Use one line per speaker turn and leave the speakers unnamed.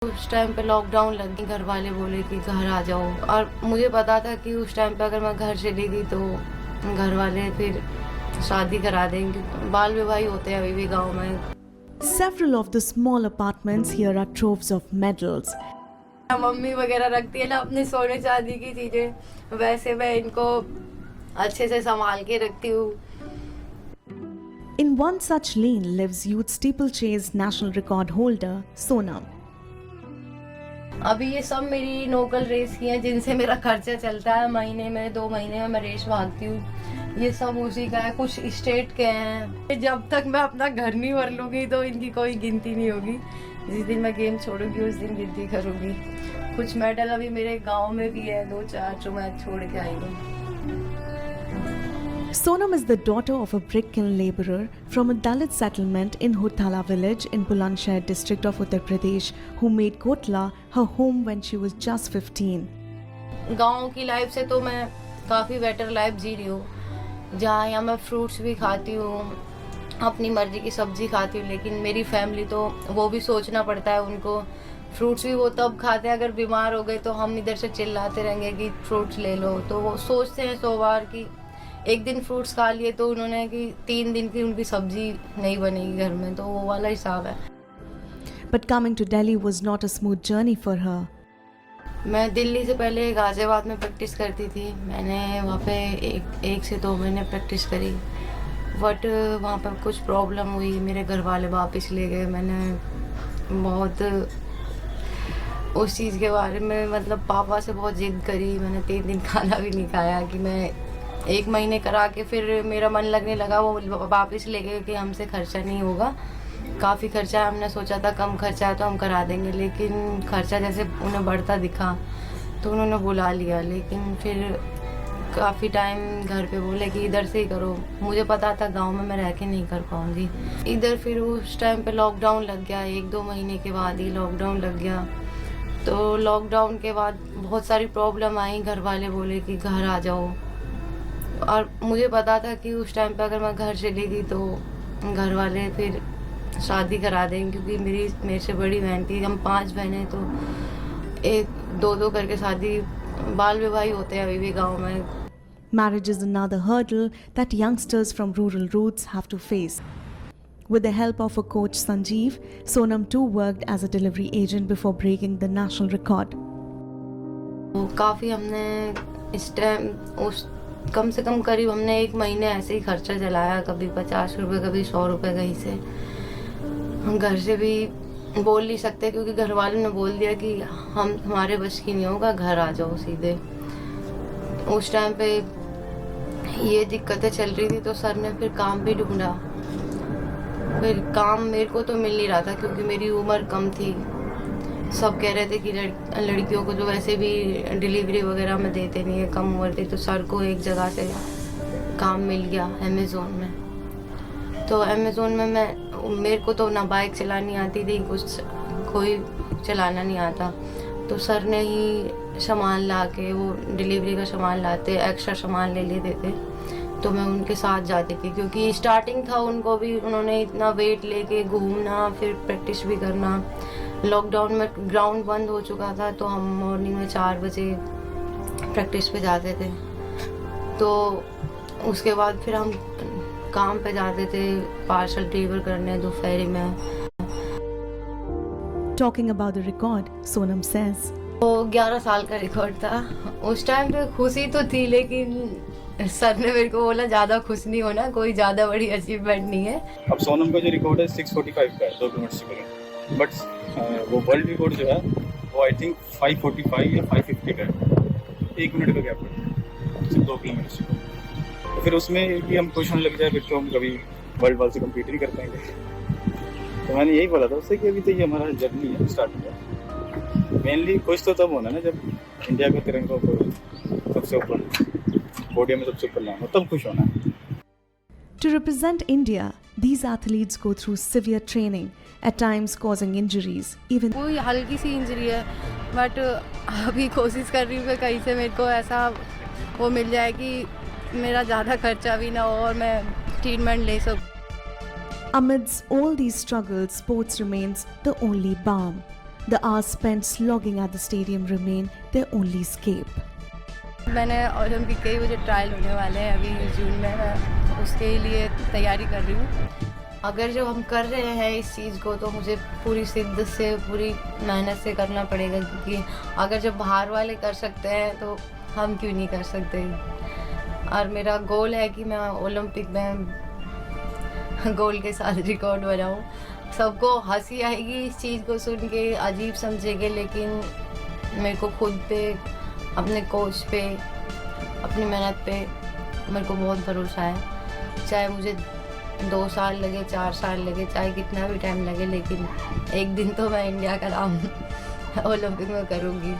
उस टाइम पे लॉकडाउन लग गई, घर वाले बोले कि घर आ जाओ, और मुझे पता था कि उस टाइम पे अगर मैं घर चली गई तो घर वाले फिर शादी करा देंगे। बाल विवाह होते हैं अभी भी गांव में।
Several of the small apartments here are troves of medals.
Mummy वगैरह रखती है ना अपने सोने चांदी की चीजें, वैसे मैं इनको अच्छे से संभाल के रखती हूँ।
In one such lane lives youth steeplechase national record holder Sonam.
अभी ये सब मेरी लोकल रेस की हैं जिनसे मेरा खर्चा चलता है। महीने में 2 महीने में मैं रेस भागती हूँ। ये सब उसी का है, कुछ स्टेट के हैं। जब तक मैं अपना घर नहीं भर लूंगी तो इनकी कोई गिनती नहीं होगी। जिस दिन मैं गेम छोड़ूंगी उस दिन गिनती करूंगी। कुछ मेडल अभी मेरे गांव में भी है, 2-4 जो मैं छोड़ के आई हूँ।
Sonam is the daughter of a brick kiln laborer from a Dalit settlement in Hurthala village in Bulandshahr district of Uttar Pradesh who made Kotla her home when she was just 15.
गांव की life से तो मैं काफ़ी better life जी रही हूँ, जहाँ यहाँ मैं फ्रूट्स भी खाती हूँ, अपनी मर्जी की सब्जी खाती हूँ। लेकिन मेरी फैमिली तो वो भी सोचना पड़ता है उनको। फ्रूट्स भी वो तब खाते हैं अगर बीमार हो गए तो हम इधर से चिल्लाते रहेंगे कि फ्रूट्स ले लो, तो वो सोचते हैं 100 बार कि एक दिन फ्रूट्स खा लिए तो उन्होंने कि 3 दिन की उनकी सब्जी नहीं बनेगी घर में, तो वो वाला हिसाब है।
But coming to Delhi was not a smooth journey for her.
मैं दिल्ली से पहले गाजियाबाद में प्रैक्टिस करती थी। मैंने वहाँ पे 1 से 2 महीने प्रैक्टिस करी, बट वहाँ पर कुछ प्रॉब्लम हुई, मेरे घर वाले वापस ले गए। मैंने बहुत उस चीज़ के बारे में मतलब पापा से बहुत जिद करी। मैंने 3 दिन खाना भी नहीं खाया कि मैं 1 महीने करा के फिर मेरा मन लगने लगा। वो वापस ले गए कि हमसे खर्चा नहीं होगा, काफ़ी खर्चा है। हमने सोचा था कम खर्चा है तो हम करा देंगे, लेकिन खर्चा जैसे उन्हें बढ़ता दिखा तो उन्होंने बुला लिया। लेकिन फिर काफ़ी टाइम घर पे बोले कि इधर से ही करो। मुझे पता था गांव में मैं रह के नहीं कर पाऊँगी इधर। फिर उस टाइम पे लॉकडाउन लग गया, 1-2 महीने के बाद ही लॉकडाउन लग गया। तो लॉकडाउन के बाद बहुत सारी प्रॉब्लम आई। घर वाले बोले कि घर आ जाओ, और मुझे पता था कि उस टाइम पे अगर मैं घर चली गई तो घर वाले फिर शादी करा देंगे, क्योंकि मेरे से बड़ी बहन थी। हम 5 बहनें, तो 1-2 करके शादी, बाल विवाह होते हैं अभी भी गांव में।
Marriage is another hurdle that youngsters from rural roots have to face. With the help of a coach Sanjeev, Sonam too worked as a delivery agent before breaking the national record.
काफ़ी हमने इस time उस कम से कम करीब हमने 1 महीने ऐसे ही खर्चा चलाया, कभी 50 रुपये, कभी 100 रुपये कहीं से। हम घर से भी बोल नहीं सकते क्योंकि घर वालों ने बोल दिया कि हमारे बस की नहीं होगा, घर आ जाओ सीधे। उस टाइम पे ये दिक्कतें चल रही थी तो सर ने फिर काम भी ढूंढा। फिर काम मेरे को तो मिल नहीं रहा था क्योंकि मेरी उम्र कम थी। सब कह रहे थे कि लड़कियों को जो वैसे भी डिलीवरी वगैरह में देते नहीं है, कम उम्र थी। तो सर को एक जगह से काम मिल गया अमेज़ोन में। तो अमेज़ोन में मेरे को तो ना बाइक चलानी आती थी, कुछ कोई चलाना नहीं आता। तो सर ने ही सामान ला के, वो डिलीवरी का सामान लाते, एक्स्ट्रा सामान ले लेते थे, तो मैं उनके साथ जाती थी। क्योंकि स्टार्टिंग था, उनको भी उन्होंने इतना वेट लेके घूमना, फिर प्रैक्टिस भी करना। लॉकडाउन में ग्राउंड बंद हो चुका था, तो हम मॉर्निंग में 4 बजे प्रैक्टिस पे जाते थे। तो उसके बाद फिर हम काम पे जाते थे, पार्सल डिलीवर करने दोपहर में।
Talking about the record, Sonam says,
वो 11 साल का रिकॉर्ड था। उस टाइम पे खुशी तो थी, लेकिन सर ने मेरे को बोला ज़्यादा खुश नहीं होना, कोई ज़्यादा बड़ी अचीवमेंट नहीं है।
अब सोनम का जो रिकॉर्ड है 6:45 का है, 2 किलोमीटर से पहले। बट वो वर्ल्ड रिकॉर्ड जो है वो आई थिंक 5:45 या 5:50 का है। 1 मिनट का गैप है सिर्फ 2 किलोमीटर से। तो फिर उसमें भी हम क्वेश्चन लग जाए फिर तो हम कभी वर्ल्ड वाल से कम्पीट नहीं कर पाएंगे। तो मैंने यही बोला था उससे कि अभी तो ये हमारा जर्नी है, स्टार्ट हुआ। मेनली खुश तो तब होना ना जब इंडिया का तिरंगा ऊपर, सबसे ऊपर पोडियम में सबसे ऊपर लाना, तब खुश होना है।
to represent India, these athletes go through severe training, at times causing injuries. Even
कोई हल्की सी इंजरी है, बट अभी कोशिश कर रही हूँ कि कहीं से मेरे को ऐसा वो मिल जाए कि मेरा ज़्यादा खर्चा भी ना हो और मैं ट्रीटमेंट ले सकूँ।
amidst all these struggles, sports remains the only balm. The hours spent slogging at the stadium remain their only escape.
मैंने ओलंपिक के ही वो जो ट्रायल होने वाले हैं अभी जून में, मैं उसके लिए तैयारी कर रही हूँ। अगर जो हम कर रहे हैं इस चीज़ को तो मुझे पूरी शिद्दत से, पूरी मेहनत से करना पड़ेगा, क्योंकि अगर जब बाहर वाले कर सकते हैं तो हम क्यों नहीं कर सकते। और मेरा गोल है कि मैं ओलंपिक में गोल्ड के साथ रिकॉर्ड बनाऊँ। सबको हंसी आएगी इस चीज़ को सुन के, अजीब समझेंगे, लेकिन मेरे को खुद पे, अपने कोच पे, अपनी मेहनत पे मेरे को बहुत भरोसा है। चाहे मुझे 2 साल लगे, 4 साल लगे, चाहे कितना भी टाइम लगे, लेकिन एक दिन तो मैं इंडिया का नाम ओलंपिक में करूँगी।